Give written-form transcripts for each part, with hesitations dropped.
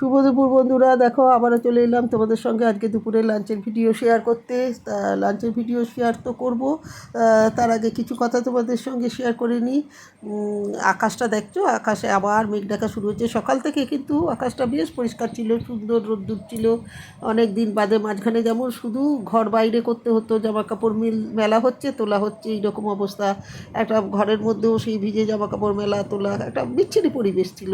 শুভ দুপুর বন্ধুরা, দেখো আবারও চলে এলাম তোমাদের সঙ্গে আজকে দুপুরে লাঞ্চের ভিডিও শেয়ার করতে। তা লাঞ্চের ভিডিও শেয়ার তো করব, তার আগে কিছু কথা তোমাদের সঙ্গে শেয়ার করে নিই। আকাশটা দেখছো, আকাশে আবার মেঘ ডাকা শুরু হয়েছে সকাল থেকে, কিন্তু আকাশটা বেশ পরিষ্কার ছিল, সুন্দর রোদ্দুর ছিল। অনেক দিন বাদে মাঝখানে যেমন শুধু ঘর বাইরে করতে হতো, জামা কাপড় মেলা হচ্ছে তোলা হচ্ছে এইরকম অবস্থা, একটা ঘরের মধ্যেও সেই ভিজে জামা কাপড় মেলা তোলা একটা বিচ্ছিরি পরিবেশ ছিল,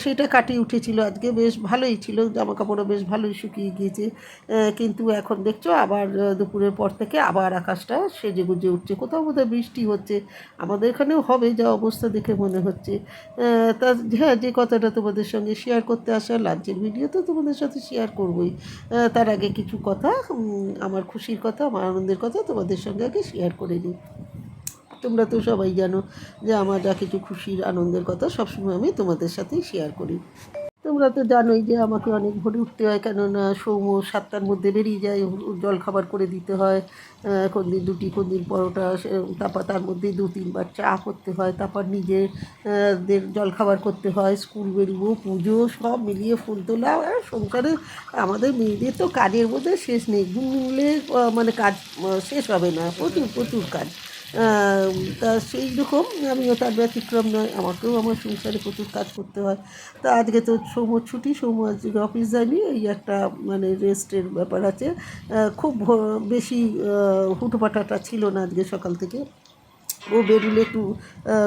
সেটা কাটিয়ে উঠেছিল। আজকে বেশ ভালোই ছিল, জামা কাপড়ও বেশ ভালোই শুকিয়ে গিয়েছে। কিন্তু এখন দেখছো আবার দুপুরের পর থেকে আবার আকাশটা সেজে গুজে উঠছে, কোথাও বোধহয় বৃষ্টি হচ্ছে, আমাদের এখানেও হবে যা অবস্থা দেখে মনে হচ্ছে। তা হ্যাঁ, যে কথাটা তোমাদের সঙ্গে শেয়ার করতে আসা, লাঞ্চের ভিডিও তো তোমাদের সাথে শেয়ার করবই। তার আগে কিছু কথা, আমার খুশির কথা, আমার আনন্দের কথা তোমাদের সঙ্গে আগে শেয়ার করে নিই। তোমরা তো সবাই জানো যে আমার যা কিছু খুশির আনন্দের কথা সবসময় আমি তোমাদের সাথেই শেয়ার করি। তোমরা তো জানোই যে আমাকে অনেক ভোরে উঠতে হয়, কেননা সৌম 7টার মধ্যে বেরিয়ে যায়, জলখাবার করে দিতে হয়। কোন দিন রুটি, কোন দিন পরোটা, তারপর তার মধ্যে 2-3 বার চা করতে হয়, তারপর নিজেদের জলখাবার করতে হয়, স্কুল বেরোবো, পুজো, সব মিলিয়ে ফুল তোলা। সংসারে আমাদের মেয়েদের তো কাজের মধ্যে শেষ নেই, গুনলে মানে কাজ শেষ হবে না, প্রচুর প্রচুর কাজ। তা সেই রকম আমিও তার ব্যতিক্রম নয়, আমাকেও আমার সংসারে প্রচুর কাজ করতে হয়। তা আজকে তো সৌম্যর ছুটি, সৌম্য আজকে অফিস যায়নি, এই একটা মানে রেস্টের ব্যাপার আছে। খুব বেশি হুটোপাটাটা ছিল না আজকে সকাল থেকে, ও বেরুলে একটু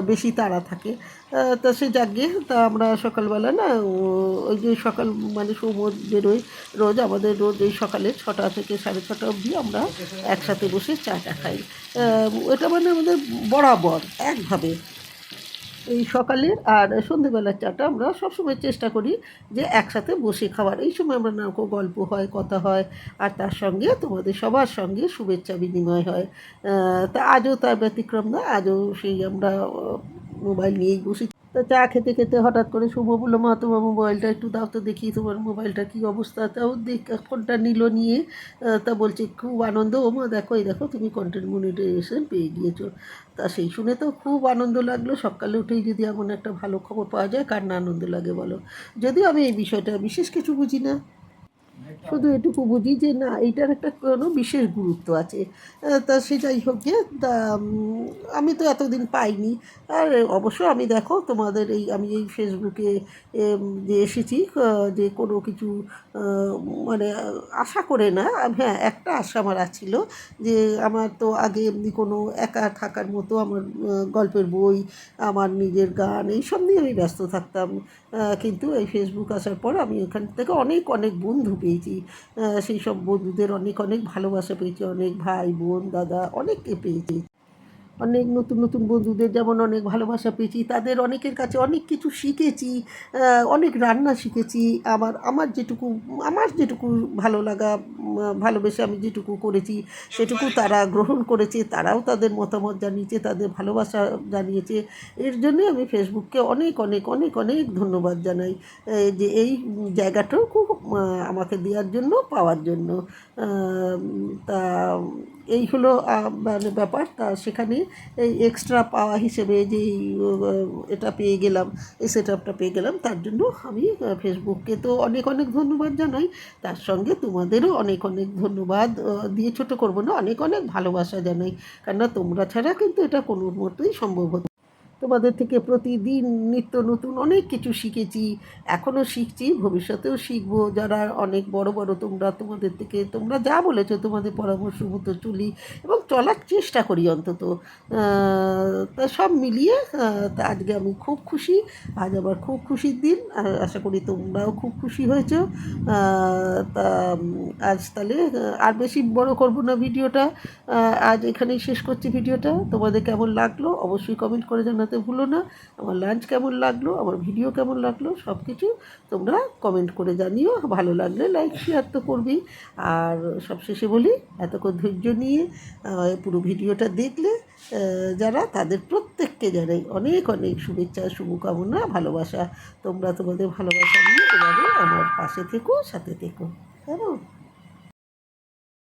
বেশি তাড়া থাকে। তা সে যাকগে, তা আমরা সকালবেলা না ওই যে সকাল মানে সৌম্য বেরোয় রোজ, আমাদের রোজ এই সকালে 6টা থেকে 6:30 অবধি আমরা একসাথে বসে চাটা খাই। এটা মানে আমাদের বরাবর একভাবে এই সকালের আর সন্ধেবেলার চাটা আমরা সবসময় চেষ্টা করি যে একসাথে বসে খাওয়ার। এই সময় আমরা নানা গল্প হয়, কথা হয়, আর তার সঙ্গে তোমাদের সবার সঙ্গে শুভেচ্ছা বিনিময় হয়। তা আজও তার ব্যতিক্রম না, আজও সেই আমরা মোবাইল নিয়েই বসে। তা চা খেতে খেতে হঠাৎ করে শুভ বললো, মা তোমার মোবাইলটা একটু দাও তো দেখি, তোমার মোবাইলটা কী অবস্থা। তাও ফোনটা নিল, নিয়ে তা বলছে খুব আনন্দ, ও মা দেখো, এই দেখো তুমি কন্টেন্ট মনিটাইজেশন পেয়ে গিয়েছো। তা সেই শুনে তো খুব আনন্দ লাগলো, সকালে উঠেই যদি এমন একটা ভালো খবর পাওয়া যায় কার না আনন্দ লাগে বলো। যদিও আমি এই বিষয়টা বিশেষ কিছু বুঝি না, শুধু এটুকু বুঝি যে না, এইটার একটা কোনো বিশেষ গুরুত্ব আছে। তা সেটাই হোক গে, তা আমি তো এতদিন পাইনি। আর অবশ্য আমি দেখো তোমাদের আমি এই ফেসবুকে যে এসেছি, যে কোনো কিছু মানে আশা করে না। হ্যাঁ, একটা আশা আমার ছিল যে আমার তো আগে এমনি কোনো একা থাকার মতো আমার গল্পের বই, আমার নিজের গান, এইসব নিয়ে আমি ব্যস্ত থাকতাম। কিন্তু এই ফেসবুক আসার পর আমি ওখান থেকে অনেক অনেক বন্ধু পেয়েছি। সেই সব বন্ধুদের অনেক অনেক ভালোবাসা পেয়েছি, অনেক ভাই বোন দাদা অনেককে পেয়েছি। অনেক নতুন নতুন বন্ধুদের যেমন অনেক ভালোবাসা পেয়েছি, তাদের অনেকের কাছে অনেক কিছু শিখেছি, অনেক রান্না শিখেছি। আমার যেটুকু ভালো লাগা, ভালোবেসে আমি যেটুকু করেছি সেটুকু তারা গ্রহণ করেছে, তারাও তাদের মতামত জানিয়েছে, তাদের ভালোবাসা জানিয়েছে। এর জন্যে আমি ফেসবুককে অনেক অনেক অনেক অনেক ধন্যবাদ জানাই, যে এই জায়গাটুকু আমাকে দেওয়ার জন্য, পাওয়ার জন্য। তা এই হলো মানে ব্যাপার। তা সেখানে এই এক্সট্রা পাওয়া হিসেবে যে এটা পেয়ে গেলাম, এই সেট আপটা পেয়ে গেলাম, তার জন্য আমি ফেসবুককে তো অনেক অনেক ধন্যবাদ জানাই। তার সঙ্গে তোমাদেরও অনেক অনেক ধন্যবাদ দিয়ে ছোটো করবো না, অনেক অনেক ভালোবাসা জানাই, কেননা তোমরা ছাড়া কিন্তু এটা কোনো মতেই সম্ভব হতো। তোমাদের থেকে প্রতিদিন নিত্য নতুন অনেক কিছু শিখেছি, এখনও শিখছি, ভবিষ্যতেও শিখবো। যারা অনেক বড় বড়, তোমাদের থেকে তোমরা যা বলেছো তোমাদের পরামর্শ মতো চলি এবং চলার চেষ্টা করি অন্তত। তা সব মিলিয়ে তা আজকে আমি খুব খুশি, আজ আবার খুব খুশির দিন, আশা করি তোমরাও খুব খুশি হয়েছো। তা আজ তাহলে আর বেশি বড় করব না ভিডিওটা, আজ এখানেই শেষ করছি ভিডিওটা। তোমাদের কেমন লাগলো অবশ্যই কমেন্ট করে জানাতে ভুলো না। আমার লাঞ্চ কেমন লাগলো, আমার ভিডিও কেমন লাগলো, সব কিছু তোমরা কমেন্ট করে জানিও। ভালো লাগলে লাইক শেয়ার তো করবেই। আর সবশেষে বলি, এতক্ষণ ধৈর্য নিয়ে পুরো ভিডিওটা দেখলে যারা, তাদের প্রত্যেককে জানাই অনেক অনেক শুভেচ্ছা, শুভকামনা, ভালোবাসা। তোমরা তোমাদের ভালোবাসা নিয়ে এভাবে আমার পাশে থেকো, সাথে থেকো, কেমন।